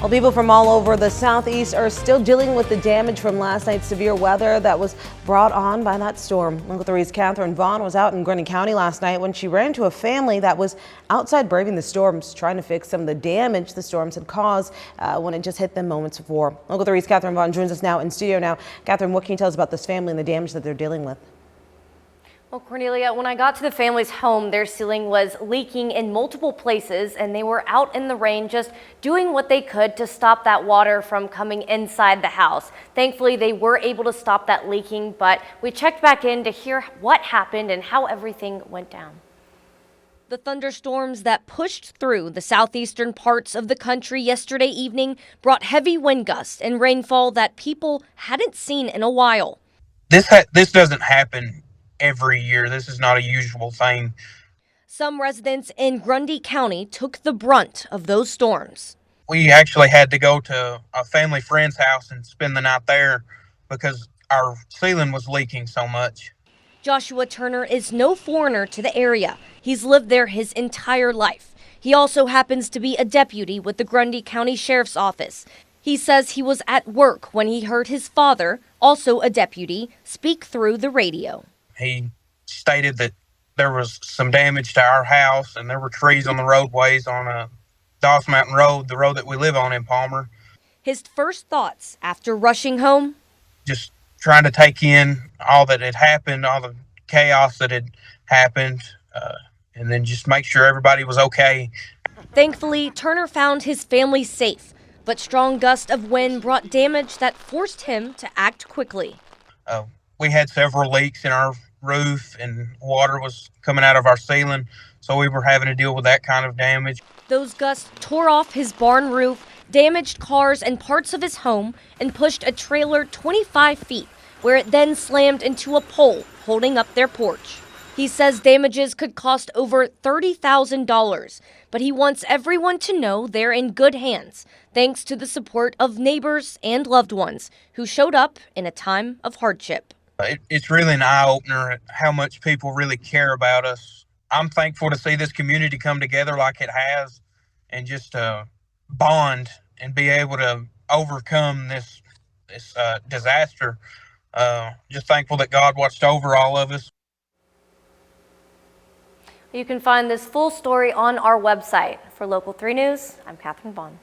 Well, people from all over the southeast are still dealing with the damage from last night's severe weather that was brought on by that storm. Local 3's Catherine Vaughn was out in Grundy County last night when she ran into a family that was outside braving the storms, trying to fix some of the damage the storms had caused when it just hit them moments before. Local 3's Catherine Vaughn joins us now in studio now. Catherine, what can you tell us about this family and the damage that they're dealing with? Well, Cornelia, when I got to the family's home, their ceiling was leaking in multiple places, and they were out in the rain just doing what they could to stop that water from coming inside the house. Thankfully, they were able to stop that leaking, but we checked back in to hear what happened and how everything went down. The thunderstorms that pushed through the southeastern parts of the country yesterday evening brought heavy wind gusts and rainfall that people hadn't seen in a while. This doesn't happen every year. This is not a usual thing. Some residents in Grundy County took the brunt of those storms. We actually had to go to a family friend's house and spend the night there because our ceiling was leaking so much. Joshua Turner is no foreigner to the area. He's lived there his entire life. He also happens to be a deputy with the Grundy County Sheriff's Office. He says he was at work when he heard his father, also a deputy, speak through the radio. He stated that there was some damage to our house and there were trees on the roadways on Doss Mountain Road, the road that we live on in Palmer. His first thoughts after rushing home? Just trying to take in all that had happened, all the chaos that had happened, and then just make sure everybody was okay. Thankfully, Turner found his family safe, but strong gusts of wind brought damage that forced him to act quickly. We had several leaks in our roof and water was coming out of our ceiling, so we were having to deal with that kind of damage. Those gusts tore off his barn roof, damaged cars and parts of his home, and pushed a trailer 25 feet, where it then slammed into a pole holding up their porch. He says damages could cost over $30,000, but he wants everyone to know they're in good hands, thanks to the support of neighbors and loved ones who showed up in a time of hardship. It's really an eye-opener at how much people really care about us. I'm thankful to see this community come together like it has and just bond and be able to overcome this disaster. Just thankful that God watched over all of us. You can find this full story on our website. For Local 3 News, I'm Catherine Vaughn.